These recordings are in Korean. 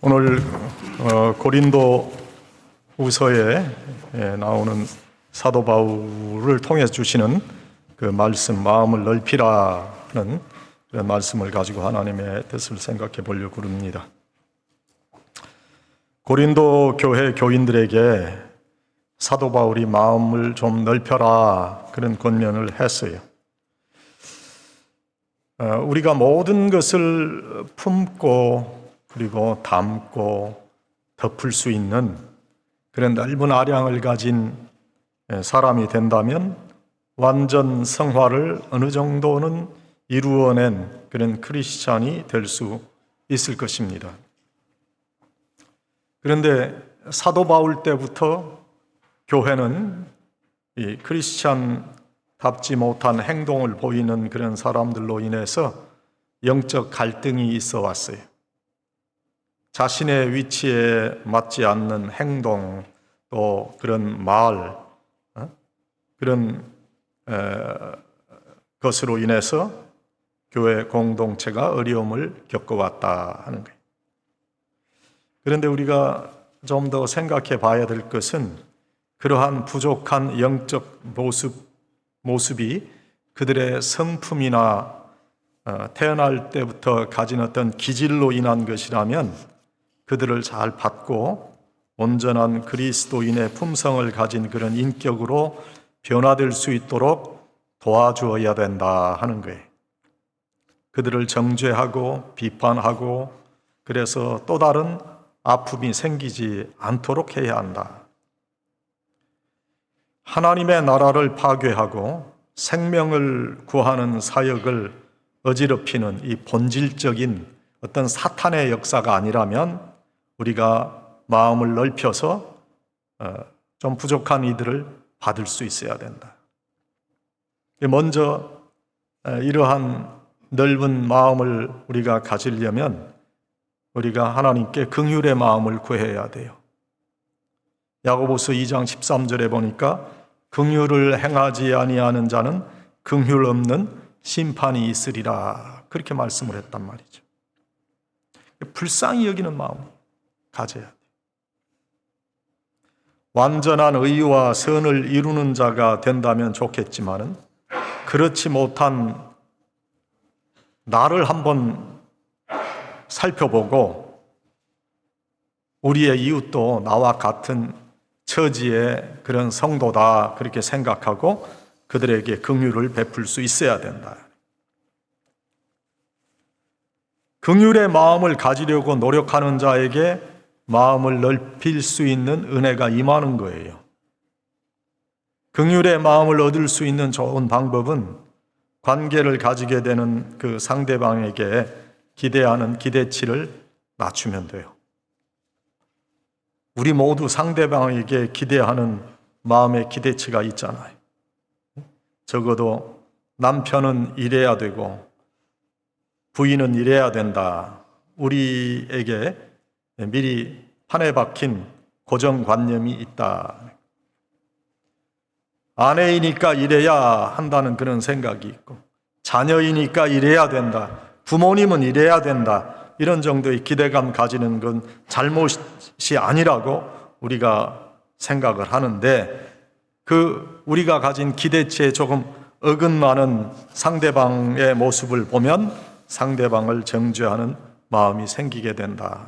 오늘 고린도 후서에 나오는 사도 바울을 통해 주시는 그 말씀, 마음을 넓히라는 그런 말씀을 가지고 하나님의 뜻을 생각해 보려고 합니다. 고린도 교회 교인들에게 사도 바울이 마음을 좀 넓혀라 그런 권면을 했어요. 우리가 모든 것을 품고 그리고 담고 덮을 수 있는 그런 넓은 아량을 가진 사람이 된다면 완전 성화를 어느 정도는 이루어낸 그런 크리스찬이 될 수 있을 것입니다. 그런데 사도 바울 때부터 교회는 이 크리스찬답지 못한 행동을 보이는 그런 사람들로 인해서 영적 갈등이 있어 왔어요. 자신의 위치에 맞지 않는 행동, 또 그런 말, 그런 것으로 인해서 교회 공동체가 어려움을 겪어왔다 하는 거예요. 그런데 우리가 좀 더 생각해 봐야 될 것은 그러한 부족한 영적 모습이 그들의 성품이나 태어날 때부터 가진 어떤 기질로 인한 것이라면 그들을 잘 받고 온전한 그리스도인의 품성을 가진 그런 인격으로 변화될 수 있도록 도와주어야 된다 하는 거예요. 그들을 정죄하고 비판하고 그래서 또 다른 아픔이 생기지 않도록 해야 한다. 하나님의 나라를 파괴하고 생명을 구하는 사역을 어지럽히는 이 본질적인 어떤 사탄의 역사가 아니라면 우리가 마음을 넓혀서 좀 부족한 이들을 받을 수 있어야 된다. 먼저 이러한 넓은 마음을 우리가 가지려면 우리가 하나님께 긍휼의 마음을 구해야 돼요. 야고보서 2장 13절에 보니까 긍휼을 행하지 아니하는 자는 긍휼 없는 심판이 있으리라 그렇게 말씀을 했단 말이죠. 불쌍히 여기는 마음 가져야 돼요. 완전한 의와 선을 이루는 자가 된다면 좋겠지만은 그렇지 못한 나를 한번 살펴보고 우리의 이웃도 나와 같은 처지의 그런 성도다 그렇게 생각하고 그들에게 긍휼을 베풀 수 있어야 된다. 긍휼의 마음을 가지려고 노력하는 자에게 마음을 넓힐 수 있는 은혜가 임하는 거예요. 긍휼의 마음을 얻을 수 있는 좋은 방법은 관계를 가지게 되는 그 상대방에게 기대하는 기대치를 낮추면 돼요. 우리 모두 상대방에게 기대하는 마음의 기대치가 있잖아요. 적어도 남편은 이래야 되고 부인은 이래야 된다. 우리에게 미리 판에 박힌 고정관념이 있다. 아내이니까 이래야 한다는 그런 생각이 있고 자녀이니까 이래야 된다. 부모님은 이래야 된다. 이런 정도의 기대감 가지는 건 잘못이 아니라고 우리가 생각을 하는데 그 우리가 가진 기대치에 조금 어긋나는 상대방의 모습을 보면 상대방을 정죄하는 마음이 생기게 된다.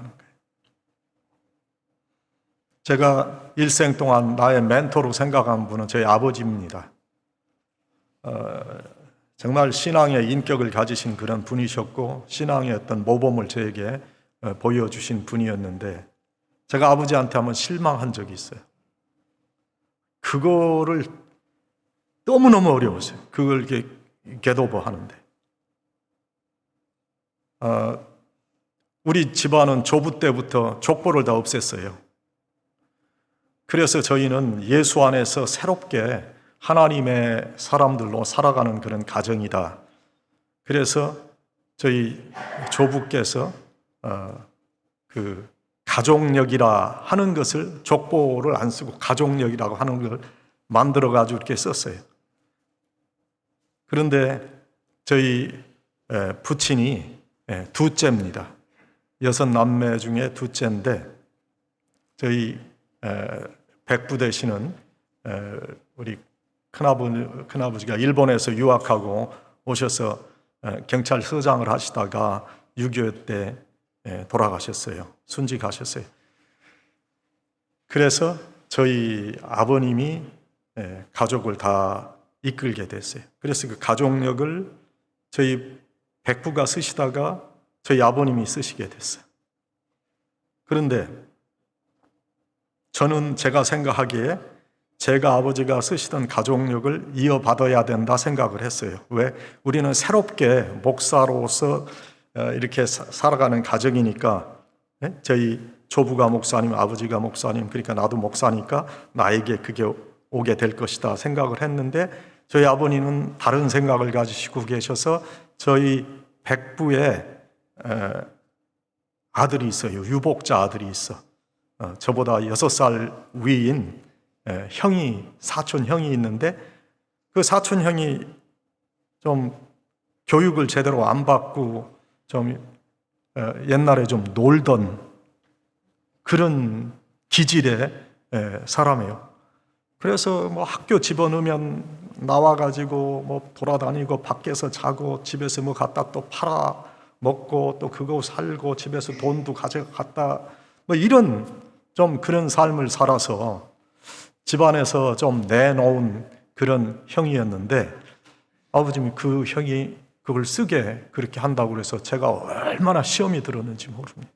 제가 일생 동안 나의 멘토로 생각한 분은 저희 아버지입니다. 정말 신앙의 인격을 가지신 그런 분이셨고 신앙의 어떤 모범을 저에게 보여주신 분이었는데 제가 아버지한테 한번 실망한 적이 있어요. 그거를 너무너무 어려웠어요. 그걸 이렇게 겟오버 하는데. 우리 집안은 조부 때부터 족보를 다 없앴어요. 그래서 저희는 예수 안에서 새롭게 하나님의 사람들로 살아가는 그런 가정이다. 그래서 저희 조부께서 그 가족력이라 하는 것을 족보를 안 쓰고 가족력이라고 하는 걸 만들어 가지고 이렇게 썼어요. 그런데 저희 부친이 둘째입니다. 6남매 중에 둘째인데 저희 백부 되시는 우리 큰아버지가 일본에서 유학하고 오셔서 경찰서장을 하시다가 6.25 때 돌아가셨어요. 순직하셨어요. 그래서 저희 아버님이 가족을 다 이끌게 됐어요. 그래서 그 가족력을 저희 백부가 쓰시다가 저희 아버님이 쓰시게 됐어요. 그런데 저는 제가 생각하기에 제가 아버지가 쓰시던 가족력을 이어받아야 된다 생각을 했어요. 왜? 우리는 새롭게 목사로서 이렇게 살아가는 가정이니까, 저희 조부가 목사님, 아버지가 목사님, 그러니까 나도 목사니까 나에게 그게 오게 될 것이다 생각을 했는데, 저희 아버님은 다른 생각을 가지시고 계셔서 저희 백부에 아들이 있어요. 유복자 아들이 있어. 저보다 6살 위인 사촌 형이 있는데, 그 사촌 형이 좀 교육을 제대로 안 받고 좀 옛날에 좀 놀던 그런 기질의 사람이에요. 그래서 뭐 학교 집어넣으면 나와가지고 뭐 돌아다니고 밖에서 자고 집에서 뭐 갖다 또 팔아 먹고 또 그거 살고 집에서 돈도 가져갔다 뭐 이런 좀 그런 삶을 살아서 집안에서 좀 내놓은 그런 형이었는데, 아버님이 그 형이 그걸 쓰게 그렇게 한다고 그래서 제가 얼마나 시험이 들었는지 모릅니다.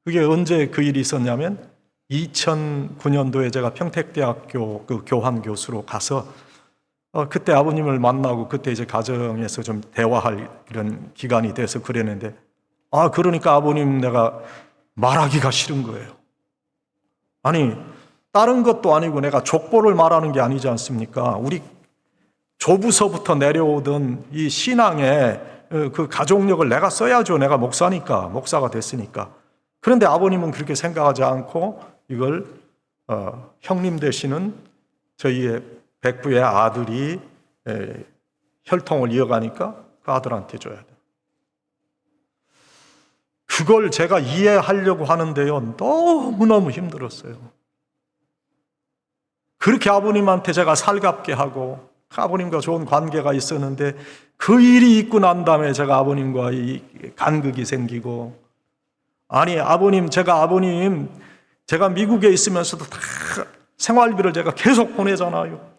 그게 언제 그 일이 있었냐면 2009년도에 제가 평택대학교 그 교환 교수로 가서 그때 아버님을 만나고 그때 이제 가정에서 좀 대화할 이런 기간이 돼서 그랬는데, 그러니까 아버님 내가 말하기가 싫은 거예요. 아니 다른 것도 아니고 내가 족보를 말하는 게 아니지 않습니까? 우리 조부서부터 내려오던 이 신앙의 그 가족력을 내가 써야죠. 내가 목사니까, 목사가 됐으니까. 그런데 아버님은 그렇게 생각하지 않고 이걸 형님 되시는 저희의 백부의 아들이 혈통을 이어가니까 그 아들한테 줘야 돼. 그걸 제가 이해하려고 하는데요, 너무너무 힘들었어요. 그렇게 아버님한테 제가 살갑게 하고 아버님과 좋은 관계가 있었는데, 그 일이 있고 난 다음에 제가 아버님과 이 간극이 생기고, 아니 제가 미국에 있으면서도 다 생활비를 제가 계속 보내잖아요.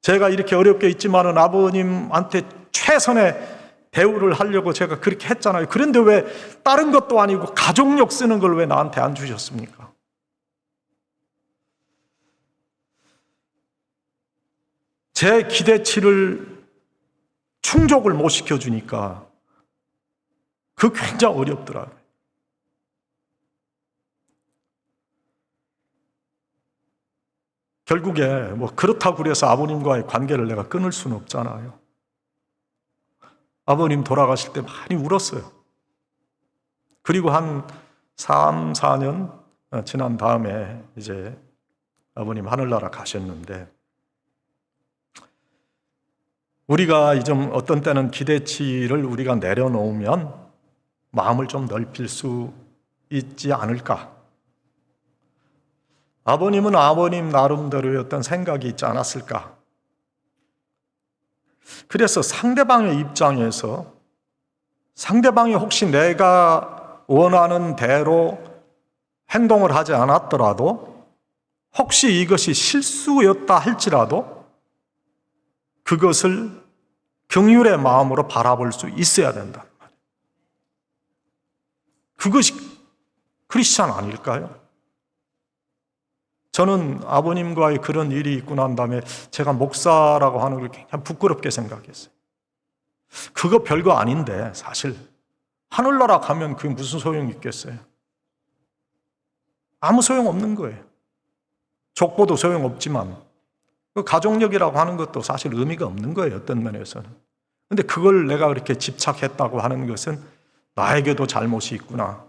제가 이렇게 어렵게 있지만은 아버님한테 최선의 대우를 하려고 제가 그렇게 했잖아요. 그런데 왜 다른 것도 아니고 가족력 쓰는 걸 왜 나한테 안 주셨습니까? 제 기대치를 충족을 못 시켜주니까 그 굉장히 어렵더라고요. 결국에 뭐 그렇다고 그래서 아버님과의 관계를 내가 끊을 수는 없잖아요. 아버님 돌아가실 때 많이 울었어요. 그리고 한 3, 4년 지난 다음에 이제 아버님 하늘나라 가셨는데, 우리가 좀 어떤 때는 기대치를 우리가 내려놓으면 마음을 좀 넓힐 수 있지 않을까? 아버님은 아버님 나름대로의 어떤 생각이 있지 않았을까? 그래서 상대방의 입장에서 상대방이 혹시 내가 원하는 대로 행동을 하지 않았더라도, 혹시 이것이 실수였다 할지라도 그것을 긍휼의 마음으로 바라볼 수 있어야 된다. 그것이 크리스찬 아닐까요? 저는 아버님과의 그런 일이 있고 난 다음에 제가 목사라고 하는 걸 굉장히 부끄럽게 생각했어요. 그거 별거 아닌데 사실 하늘나라 가면 그게 무슨 소용이 있겠어요? 아무 소용 없는 거예요. 족보도 소용없지만 그 가족력이라고 하는 것도 사실 의미가 없는 거예요, 어떤 면에서는. 그런데 그걸 내가 그렇게 집착했다고 하는 것은 나에게도 잘못이 있구나.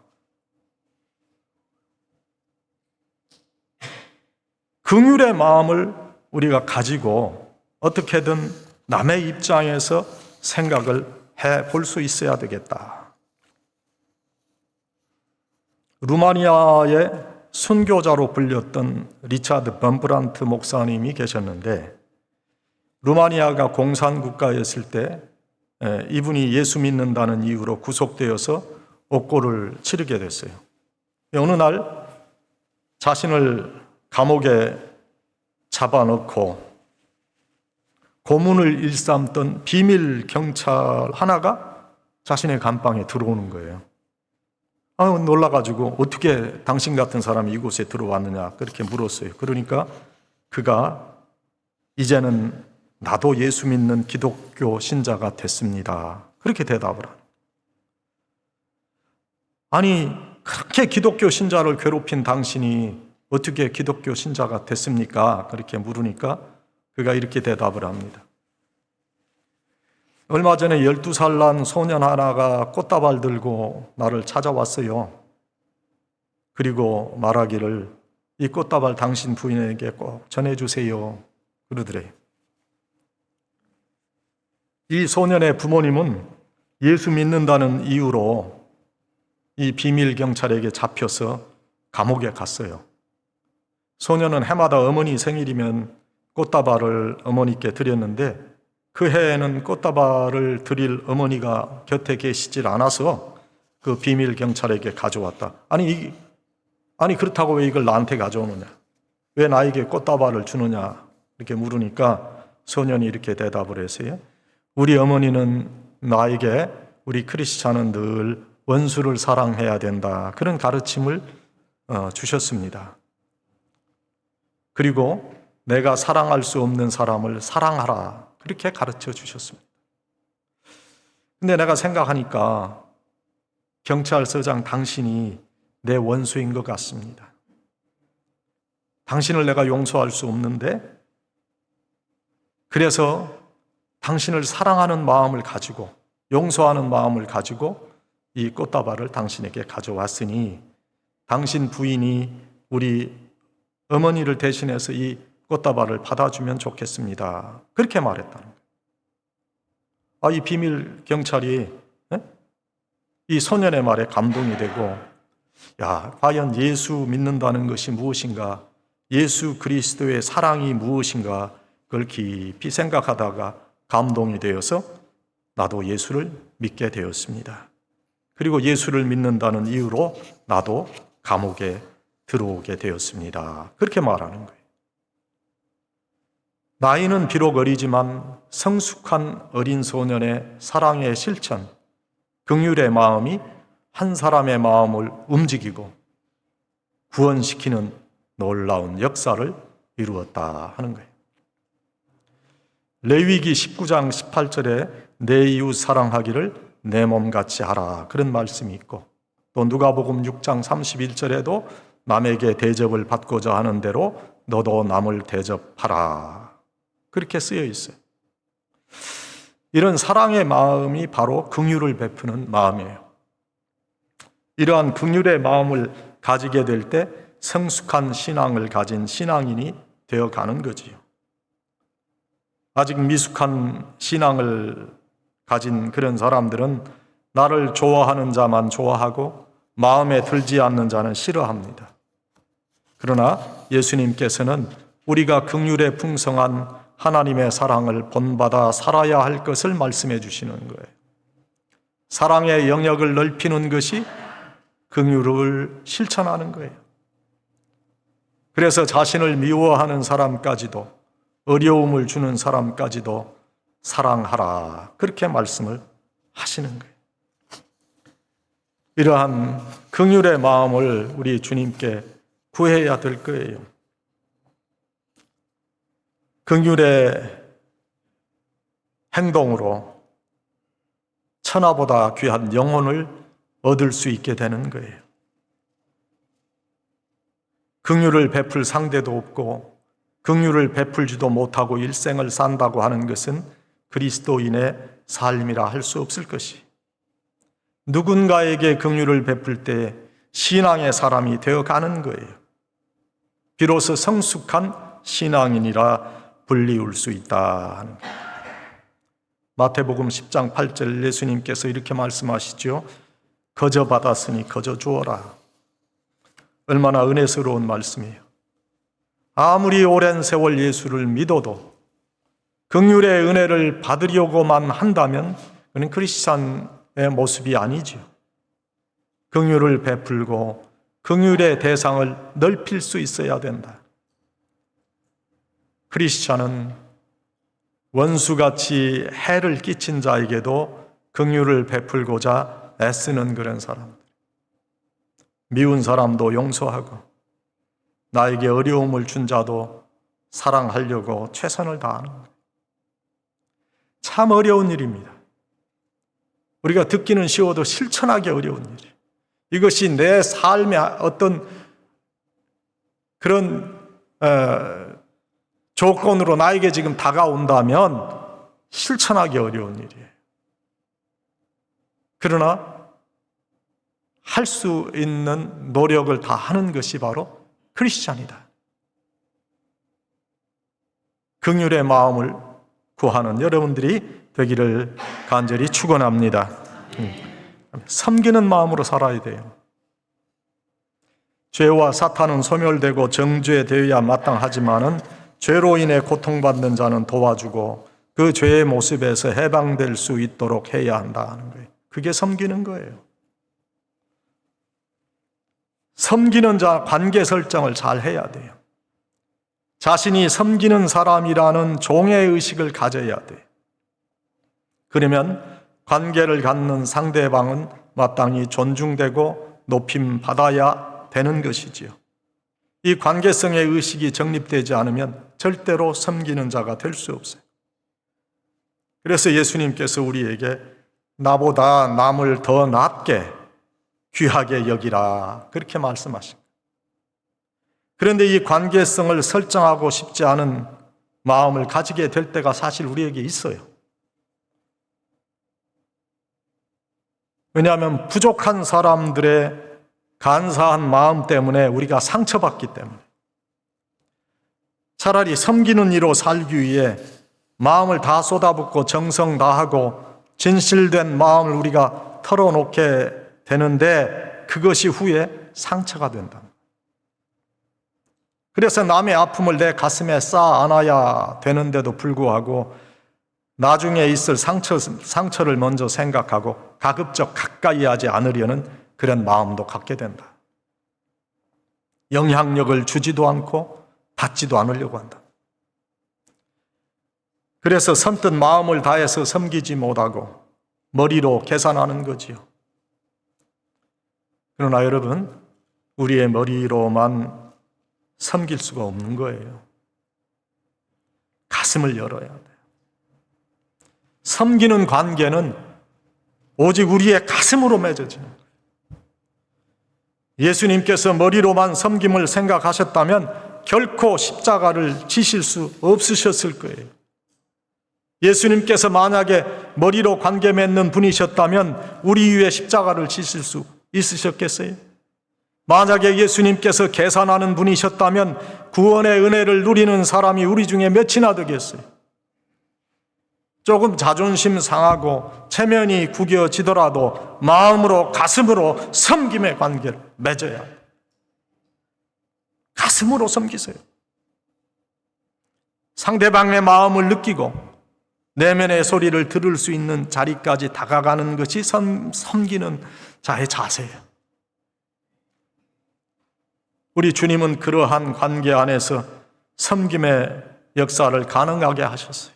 긍휼의 마음을 우리가 가지고 어떻게든 남의 입장에서 생각을 해볼 수 있어야 되겠다. 루마니아의 순교자로 불렸던 리차드 범브란트 목사님이 계셨는데, 루마니아가 공산국가였을 때 이분이 예수 믿는다는 이유로 구속되어서 옥고를 치르게 됐어요. 어느 날 자신을 감옥에 잡아넣고 고문을 일삼던 비밀 경찰 하나가 자신의 감방에 들어오는 거예요. 놀라가지고 어떻게 당신 같은 사람이 이곳에 들어왔느냐 그렇게 물었어요. 그러니까 그가 이제는 나도 예수 믿는 기독교 신자가 됐습니다. 그렇게 대답을 하는. 아니, 그렇게 기독교 신자를 괴롭힌 당신이 어떻게 기독교 신자가 됐습니까? 그렇게 물으니까 그가 이렇게 대답을 합니다. 얼마 전에 12살 난 소년 하나가 꽃다발 들고 나를 찾아왔어요. 그리고 말하기를 이 꽃다발 당신 부인에게 꼭 전해주세요. 그러더래요. 이 소년의 부모님은 예수 믿는다는 이유로 이 비밀 경찰에게 잡혀서 감옥에 갔어요. 소년은 해마다 어머니 생일이면 꽃다발을 어머니께 드렸는데 그 해에는 꽃다발을 드릴 어머니가 곁에 계시질 않아서 그 비밀 경찰에게 가져왔다. 아니 그렇다고 왜 이걸 나한테 가져오느냐? 왜 나에게 꽃다발을 주느냐? 이렇게 물으니까 소년이 이렇게 대답을 했어요. 우리 어머니는 나에게 우리 크리스찬은 늘 원수를 사랑해야 된다. 그런 가르침을 주셨습니다. 그리고 내가 사랑할 수 없는 사람을 사랑하라. 그렇게 가르쳐 주셨습니다. 근데 내가 생각하니까 경찰서장 당신이 내 원수인 것 같습니다. 당신을 내가 용서할 수 없는데 그래서 당신을 사랑하는 마음을 가지고 용서하는 마음을 가지고 이 꽃다발을 당신에게 가져왔으니 당신 부인이 우리 어머니를 대신해서 이 꽃다발을 받아주면 좋겠습니다. 그렇게 말했다는 거예요. 이 비밀 경찰이 이 소년의 말에 감동이 되고 과연 예수 믿는다는 것이 무엇인가, 예수 그리스도의 사랑이 무엇인가 그걸 깊이 생각하다가 감동이 되어서 나도 예수를 믿게 되었습니다. 그리고 예수를 믿는다는 이유로 나도 감옥에 들어오게 되었습니다. 그렇게 말하는 거예요. 나이는 비록 어리지만 성숙한 어린 소년의 사랑의 실천, 긍휼의 마음이 한 사람의 마음을 움직이고 구원시키는 놀라운 역사를 이루었다 하는 거예요. 레위기 19장 18절에 내 이웃 사랑하기를 내 몸같이 하라 그런 말씀이 있고 또 누가복음 6장 31절에도 남에게 대접을 받고자 하는 대로 너도 남을 대접하라 그렇게 쓰여 있어요. 이런 사랑의 마음이 바로 긍휼을 베푸는 마음이에요. 이러한 긍휼의 마음을 가지게 될 때 성숙한 신앙을 가진 신앙인이 되어가는 거지요. 아직 미숙한 신앙을 가진 그런 사람들은 나를 좋아하는 자만 좋아하고 마음에 들지 않는 자는 싫어합니다. 그러나 예수님께서는 우리가 긍휼에 풍성한 하나님의 사랑을 본받아 살아야 할 것을 말씀해 주시는 거예요. 사랑의 영역을 넓히는 것이 긍휼을 실천하는 거예요. 그래서 자신을 미워하는 사람까지도 어려움을 주는 사람까지도 사랑하라 그렇게 말씀을 하시는 거예요. 이러한 긍휼의 마음을 우리 주님께 구해야 될 거예요. 긍휼의 행동으로 천하보다 귀한 영혼을 얻을 수 있게 되는 거예요. 긍휼을 베풀 상대도 없고 긍휼을 베풀지도 못하고 일생을 산다고 하는 것은 그리스도인의 삶이라 할 수 없을 것이. 누군가에게 긍휼을 베풀 때 신앙의 사람이 되어가는 거예요. 비로소 성숙한 신앙인이라 불리울 수 있다 하는 거예요. 마태복음 10장 8절 예수님께서 이렇게 말씀하시죠. 거저 받았으니 거저 주어라. 얼마나 은혜스러운 말씀이에요. 아무리 오랜 세월 예수를 믿어도 긍휼의 은혜를 받으려고만 한다면 그는 크리스찬의 모습이 아니지요. 긍휼을 베풀고 긍휼의 대상을 넓힐 수 있어야 된다. 크리스찬은 원수같이 해를 끼친 자에게도 긍휼을 베풀고자 애쓰는 그런 사람들. 미운 사람도 용서하고 나에게 어려움을 준 자도 사랑하려고 최선을 다하는 거예요. 참 어려운 일입니다. 우리가 듣기는 쉬워도 실천하기 어려운 일이에요. 이것이 내 삶의 어떤 그런 조건으로 나에게 지금 다가온다면 실천하기 어려운 일이에요. 그러나 할 수 있는 노력을 다 하는 것이 바로 크리스찬이다. 긍휼의 마음을 구하는 여러분들이 되기를 간절히 축원합니다. 섬기는 마음으로 살아야 돼요. 죄와 사탄은 소멸되고 정죄되어야 마땅하지만은 죄로 인해 고통받는 자는 도와주고 그 죄의 모습에서 해방될 수 있도록 해야 한다는 거예요. 그게 섬기는 거예요. 섬기는 자 관계 설정을 잘 해야 돼요. 자신이 섬기는 사람이라는 종의 의식을 가져야 돼요. 그러면 관계를 갖는 상대방은 마땅히 존중되고 높임 받아야 되는 것이지요. 이 관계성의 의식이 정립되지 않으면 절대로 섬기는 자가 될 수 없어요. 그래서 예수님께서 우리에게 나보다 남을 더 낫게 귀하게 여기라 그렇게 말씀하십니다. 그런데 이 관계성을 설정하고 싶지 않은 마음을 가지게 될 때가 사실 우리에게 있어요. 왜냐하면 부족한 사람들의 간사한 마음 때문에 우리가 상처받기 때문에 차라리 섬기는 이로 살기 위해 마음을 다 쏟아붓고 정성 다하고 진실된 마음을 우리가 털어놓게 되는데 그것이 후에 상처가 된다. 그래서 남의 아픔을 내 가슴에 쌓아 안아야 되는데도 불구하고 나중에 있을 상처를 먼저 생각하고 가급적 가까이 하지 않으려는 그런 마음도 갖게 된다. 영향력을 주지도 않고 받지도 않으려고 한다. 그래서 선뜻 마음을 다해서 섬기지 못하고 머리로 계산하는 거지요. 그러나 여러분, 우리의 머리로만 섬길 수가 없는 거예요. 가슴을 열어야 돼요. 섬기는 관계는 오직 우리의 가슴으로 맺어지는 거예요. 예수님께서 머리로만 섬김을 생각하셨다면 결코 십자가를 지실 수 없으셨을 거예요. 예수님께서 만약에 머리로 관계 맺는 분이셨다면 우리 위에 십자가를 지실 수 있으셨겠어요? 만약에 예수님께서 계산하는 분이셨다면 구원의 은혜를 누리는 사람이 우리 중에 몇이나 되겠어요? 조금 자존심 상하고 체면이 구겨지더라도 마음으로 가슴으로 섬김의 관계를 맺어야 해요. 가슴으로 섬기세요. 상대방의 마음을 느끼고 내면의 소리를 들을 수 있는 자리까지 다가가는 것이 섬기는 자의 자세예요. 우리 주님은 그러한 관계 안에서 섬김의 역사를 가능하게 하셨어요.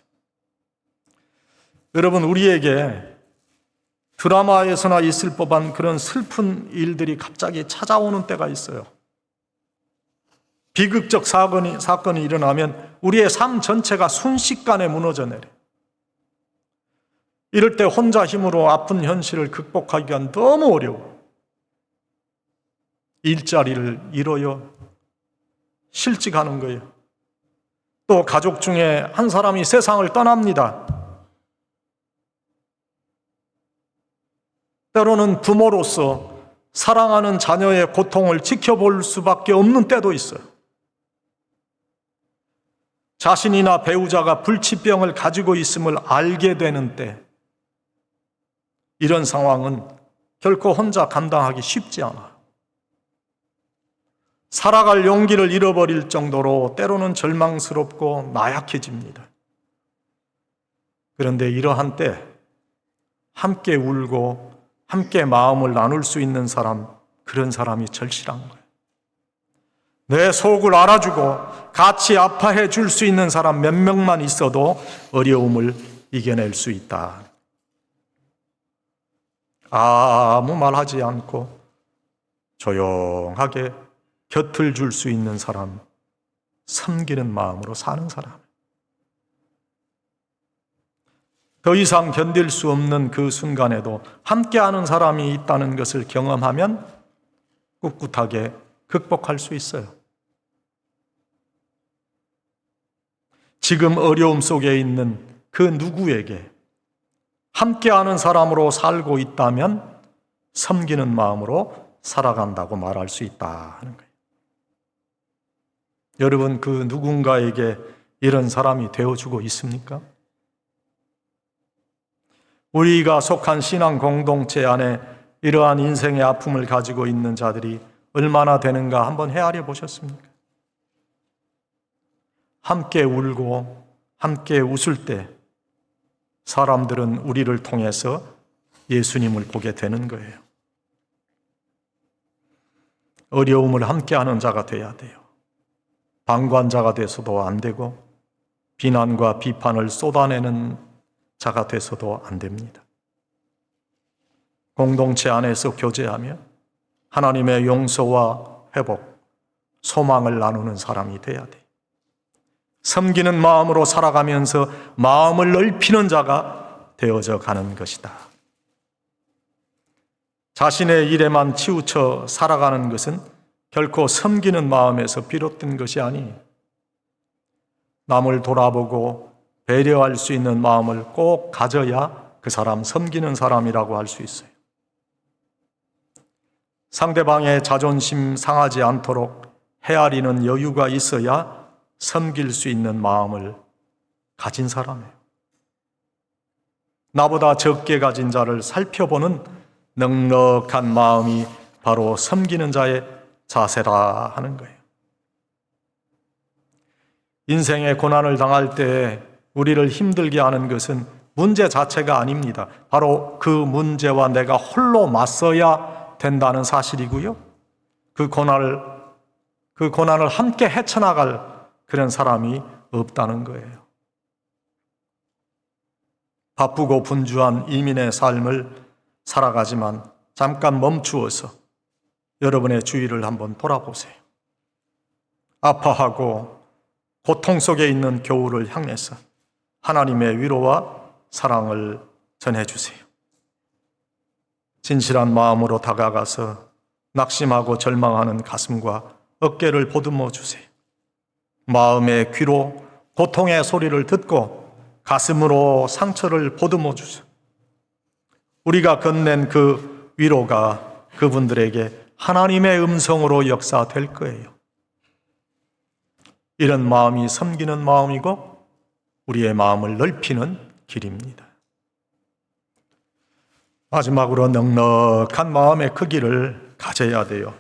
여러분, 우리에게 드라마에서나 있을 법한 그런 슬픈 일들이 갑자기 찾아오는 때가 있어요. 비극적 사건이 일어나면 우리의 삶 전체가 순식간에 무너져 내려요. 이럴 때 혼자 힘으로 아픈 현실을 극복하기가 너무 어려워. 일자리를 잃어요. 실직하는 거예요. 또 가족 중에 한 사람이 세상을 떠납니다. 때로는 부모로서 사랑하는 자녀의 고통을 지켜볼 수밖에 없는 때도 있어요. 자신이나 배우자가 불치병을 가지고 있음을 알게 되는 때, 이런 상황은 결코 혼자 감당하기 쉽지 않아요. 살아갈 용기를 잃어버릴 정도로 때로는 절망스럽고 나약해집니다. 그런데 이러한 때 함께 울고 함께 마음을 나눌 수 있는 사람, 그런 사람이 절실한 거예요. 내 속을 알아주고 같이 아파해 줄 수 있는 사람 몇 명만 있어도 어려움을 이겨낼 수 있다. 아무 말하지 않고 조용하게 곁을 줄 수 있는 사람, 섬기는 마음으로 사는 사람. 더 이상 견딜 수 없는 그 순간에도 함께하는 사람이 있다는 것을 경험하면 꿋꿋하게 극복할 수 있어요. 지금 어려움 속에 있는 그 누구에게 함께하는 사람으로 살고 있다면 섬기는 마음으로 살아간다고 말할 수 있다 하는 거예요. 여러분, 그 누군가에게 이런 사람이 되어주고 있습니까? 우리가 속한 신앙 공동체 안에 이러한 인생의 아픔을 가지고 있는 자들이 얼마나 되는가 한번 헤아려 보셨습니까? 함께 울고 함께 웃을 때 사람들은 우리를 통해서 예수님을 보게 되는 거예요. 어려움을 함께하는 자가 돼야 돼요. 방관자가 돼서도 안 되고 비난과 비판을 쏟아내는 자가 돼서도 안 됩니다. 공동체 안에서 교제하며 하나님의 용서와 회복, 소망을 나누는 사람이 돼야 돼요. 섬기는 마음으로 살아가면서 마음을 넓히는 자가 되어져 가는 것이다. 자신의 일에만 치우쳐 살아가는 것은 결코 섬기는 마음에서 비롯된 것이 아니, 남을 돌아보고 배려할 수 있는 마음을 꼭 가져야 그 사람 섬기는 사람이라고 할 수 있어요. 상대방의 자존심 상하지 않도록 헤아리는 여유가 있어야 섬길 수 있는 마음을 가진 사람이에요. 나보다 적게 가진 자를 살펴보는 넉넉한 마음이 바로 섬기는 자의 자세라 하는 거예요. 인생의 고난을 당할 때 우리를 힘들게 하는 것은 문제 자체가 아닙니다. 바로 그 문제와 내가 홀로 맞서야 된다는 사실이고요. 그 고난을 함께 헤쳐나갈 그런 사람이 없다는 거예요. 바쁘고 분주한 이민의 삶을 살아가지만 잠깐 멈추어서 여러분의 주위를 한번 돌아보세요. 아파하고 고통 속에 있는 교우를 향해서 하나님의 위로와 사랑을 전해주세요. 진실한 마음으로 다가가서 낙심하고 절망하는 가슴과 어깨를 보듬어 주세요. 마음의 귀로 고통의 소리를 듣고 가슴으로 상처를 보듬어 주세요. 우리가 건넨 그 위로가 그분들에게 하나님의 음성으로 역사될 거예요. 이런 마음이 섬기는 마음이고 우리의 마음을 넓히는 길입니다. 마지막으로 넉넉한 마음의 크기를 가져야 돼요.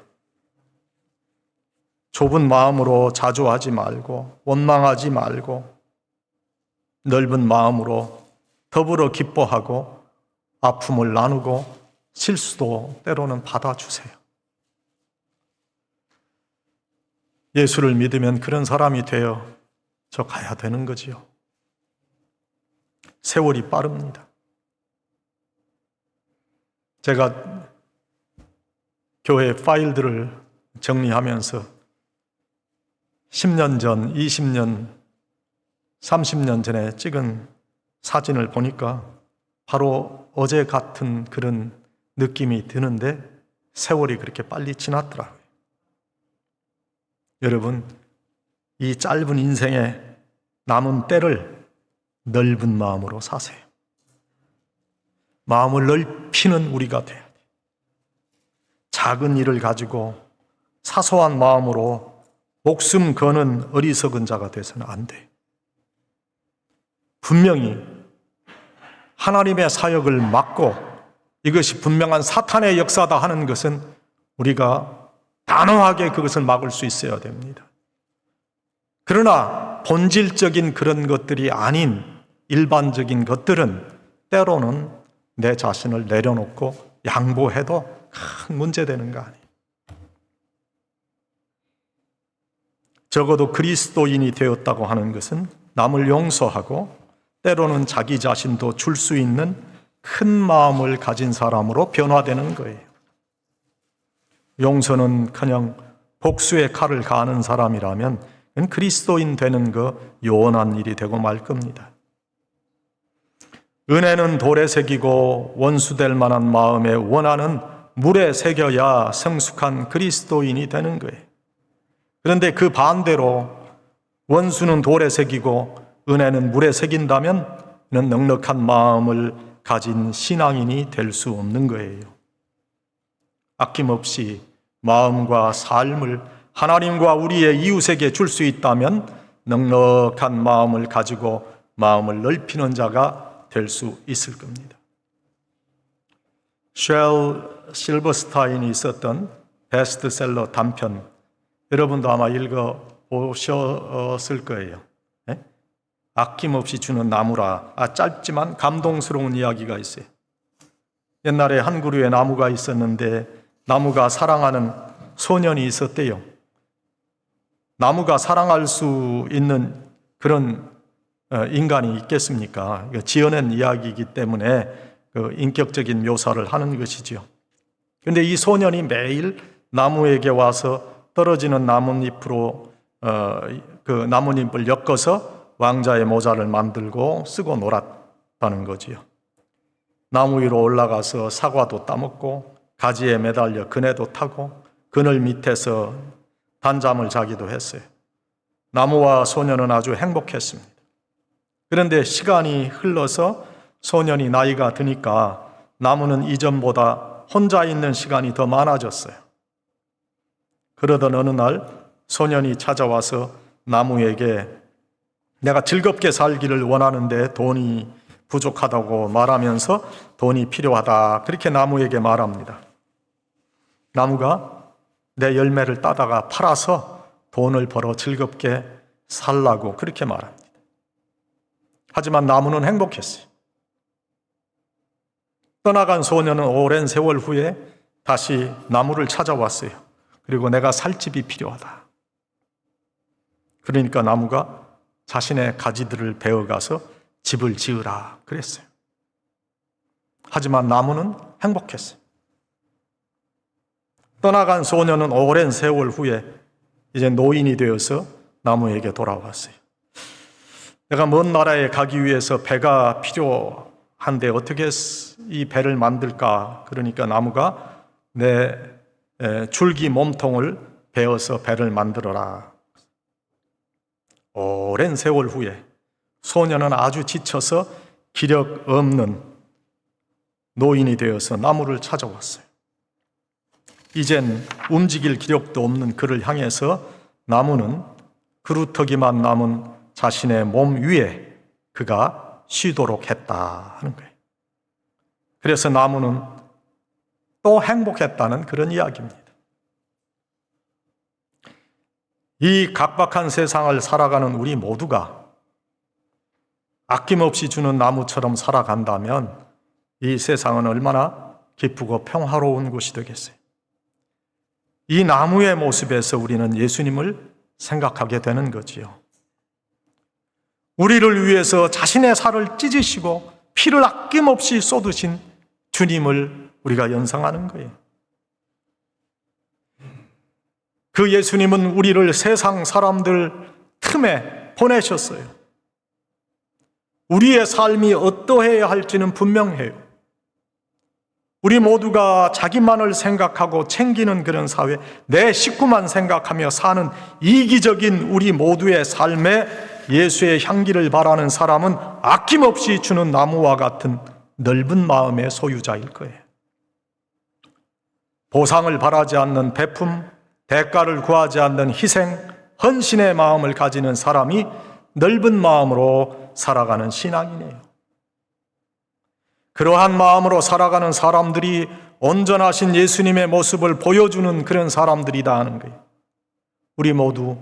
좁은 마음으로 자조하지 말고 원망하지 말고 넓은 마음으로 더불어 기뻐하고 아픔을 나누고 실수도 때로는 받아주세요. 예수를 믿으면 그런 사람이 되어져 가야 되는 거지요. 세월이 빠릅니다. 제가 교회 파일들을 정리하면서 10년 전, 20년, 30년 전에 찍은 사진을 보니까 바로 어제 같은 그런 느낌이 드는데 세월이 그렇게 빨리 지났더라고요. 여러분, 이 짧은 인생에 남은 때를 넓은 마음으로 사세요. 마음을 넓히는 우리가 돼야 돼요. 작은 일을 가지고 사소한 마음으로 목숨 거는 어리석은 자가 돼서는 안 돼요. 분명히 하나님의 사역을 막고 이것이 분명한 사탄의 역사다 하는 것은 우리가 다 단호하게 그것을 막을 수 있어야 됩니다. 그러나 본질적인 그런 것들이 아닌 일반적인 것들은 때로는 내 자신을 내려놓고 양보해도 큰 문제되는 거 아니에요. 적어도 그리스도인이 되었다고 하는 것은 남을 용서하고 때로는 자기 자신도 줄 수 있는 큰 마음을 가진 사람으로 변화되는 거예요. 용서는 그냥 복수의 칼을 가하는 사람이라면 그리스도인 되는 거 요원한 일이 되고 말 겁니다. 은혜는 돌에 새기고 원수될 만한 마음에 원하는 물에 새겨야 성숙한 그리스도인이 되는 거예요. 그런데 그 반대로 원수는 돌에 새기고 은혜는 물에 새긴다면 이는 넉넉한 마음을 가진 신앙인이 될 수 없는 거예요. 아낌없이 마음과 삶을 하나님과 우리의 이웃에게 줄 수 있다면 넉넉한 마음을 가지고 마음을 넓히는 자가 될 수 있을 겁니다. 쉘 실버스타인이 썼던 베스트셀러 단편, 여러분도 아마 읽어보셨을 거예요. 네? 아낌없이 주는 나무라. 짧지만 감동스러운 이야기가 있어요. 옛날에 한 그루의 나무가 있었는데 나무가 사랑하는 소년이 있었대요. 나무가 사랑할 수 있는 그런 인간이 있겠습니까? 지어낸 이야기이기 때문에 그 인격적인 묘사를 하는 것이지요. 그런데 이 소년이 매일 나무에게 와서 떨어지는 나뭇잎으로 그 나뭇잎을 엮어서 왕자의 모자를 만들고 쓰고 놀았다는 거지요. 나무 위로 올라가서 사과도 따먹고 가지에 매달려 그네도 타고 그늘 밑에서 단잠을 자기도 했어요. 나무와 소년은 아주 행복했습니다. 그런데 시간이 흘러서 소년이 나이가 드니까 나무는 이전보다 혼자 있는 시간이 더 많아졌어요. 그러던 어느 날 소년이 찾아와서 나무에게 내가 즐겁게 살기를 원하는데 돈이 부족하다고 말하면서 돈이 필요하다, 그렇게 나무에게 말합니다. 나무가 내 열매를 따다가 팔아서 돈을 벌어 즐겁게 살라고 그렇게 말합니다. 하지만 나무는 행복했어요. 떠나간 소년은 오랜 세월 후에 다시 나무를 찾아왔어요. 그리고 내가 살 집이 필요하다. 그러니까 나무가 자신의 가지들을 베어가서 집을 지으라 그랬어요. 하지만 나무는 행복했어요. 떠나간 소년은 오랜 세월 후에 이제 노인이 되어서 나무에게 돌아왔어요. 내가 먼 나라에 가기 위해서 배가 필요한데 어떻게 이 배를 만들까? 그러니까 나무가 내 줄기 몸통을 베어서 배를 만들어라. 오랜 세월 후에 소년은 아주 지쳐서 기력 없는 노인이 되어서 나무를 찾아왔어요. 이젠 움직일 기력도 없는 그를 향해서 나무는 그루터기만 남은 자신의 몸 위에 그가 쉬도록 했다 하는 거예요. 그래서 나무는 또 행복했다는 그런 이야기입니다. 이 각박한 세상을 살아가는 우리 모두가 아낌없이 주는 나무처럼 살아간다면 이 세상은 얼마나 기쁘고 평화로운 곳이 되겠어요. 이 나무의 모습에서 우리는 예수님을 생각하게 되는 거지요. 우리를 위해서 자신의 살을 찢으시고 피를 아낌없이 쏟으신 주님을 우리가 연상하는 거예요. 그 예수님은 우리를 세상 사람들 틈에 보내셨어요. 우리의 삶이 어떠해야 할지는 분명해요. 우리 모두가 자기만을 생각하고 챙기는 그런 사회, 내 식구만 생각하며 사는 이기적인 우리 모두의 삶에 예수의 향기를 바라는 사람은 아낌없이 주는 나무와 같은 넓은 마음의 소유자일 거예요. 보상을 바라지 않는 베품, 대가를 구하지 않는 희생, 헌신의 마음을 가지는 사람이 넓은 마음으로 살아가는 신앙이네요. 그러한 마음으로 살아가는 사람들이 온전하신 예수님의 모습을 보여주는 그런 사람들이다 하는 거예요. 우리 모두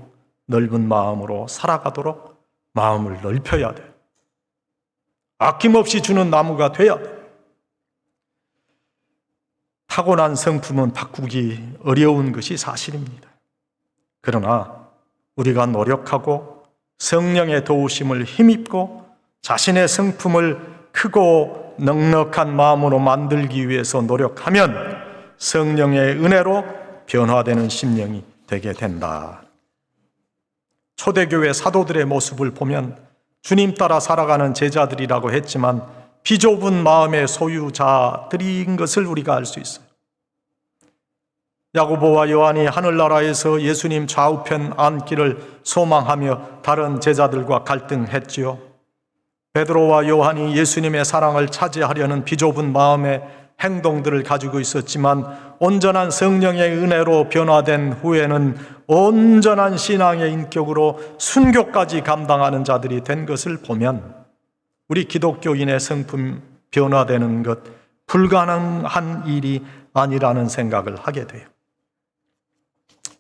넓은 마음으로 살아가도록 마음을 넓혀야 돼. 아낌없이 주는 나무가 돼야 돼. 타고난 성품은 바꾸기 어려운 것이 사실입니다. 그러나 우리가 노력하고 성령의 도우심을 힘입고 자신의 성품을 크고 넉넉한 마음으로 만들기 위해서 노력하면 성령의 은혜로 변화되는 심령이 되게 된다. 초대교회 사도들의 모습을 보면 주님 따라 살아가는 제자들이라고 했지만 비좁은 마음의 소유자들인 것을 우리가 알 수 있어요. 야고보와 요한이 하늘나라에서 예수님 좌우편 앉기를 소망하며 다른 제자들과 갈등했지요. 베드로와 요한이 예수님의 사랑을 차지하려는 비좁은 마음의 행동들을 가지고 있었지만 온전한 성령의 은혜로 변화된 후에는 온전한 신앙의 인격으로 순교까지 감당하는 자들이 된 것을 보면 우리 기독교인의 성품 변화되는 것 불가능한 일이 아니라는 생각을 하게 돼요.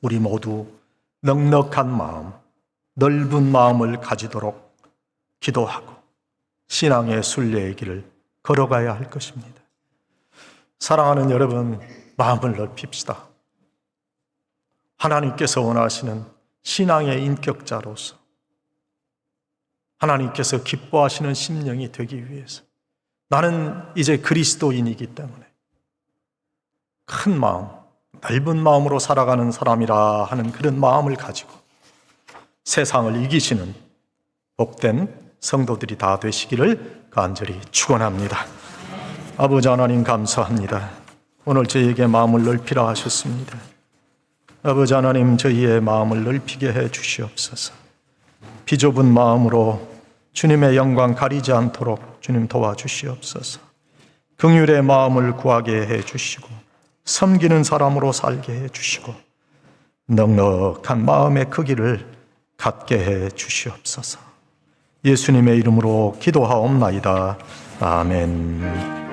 우리 모두 넉넉한 마음, 넓은 마음을 가지도록 기도하고 신앙의 순례의 길을 걸어가야 할 것입니다. 사랑하는 여러분, 마음을 넓힙시다. 하나님께서 원하시는 신앙의 인격자로서 하나님께서 기뻐하시는 심령이 되기 위해서 나는 이제 그리스도인이기 때문에 큰 마음, 넓은 마음으로 살아가는 사람이라 하는 그런 마음을 가지고 세상을 이기시는 복된 성도들이 다 되시기를 간절히 축원합니다. 아버지 하나님 감사합니다. 오늘 저희에게 마음을 넓히라 하셨습니다. 아버지 하나님 저희의 마음을 넓히게 해 주시옵소서. 비좁은 마음으로 주님의 영광 가리지 않도록 주님 도와주시옵소서. 긍휼의 마음을 구하게 해 주시고 섬기는 사람으로 살게 해 주시고 넉넉한 마음의 크기를 갖게 해 주시옵소서. 예수님의 이름으로 기도하옵나이다. 아멘.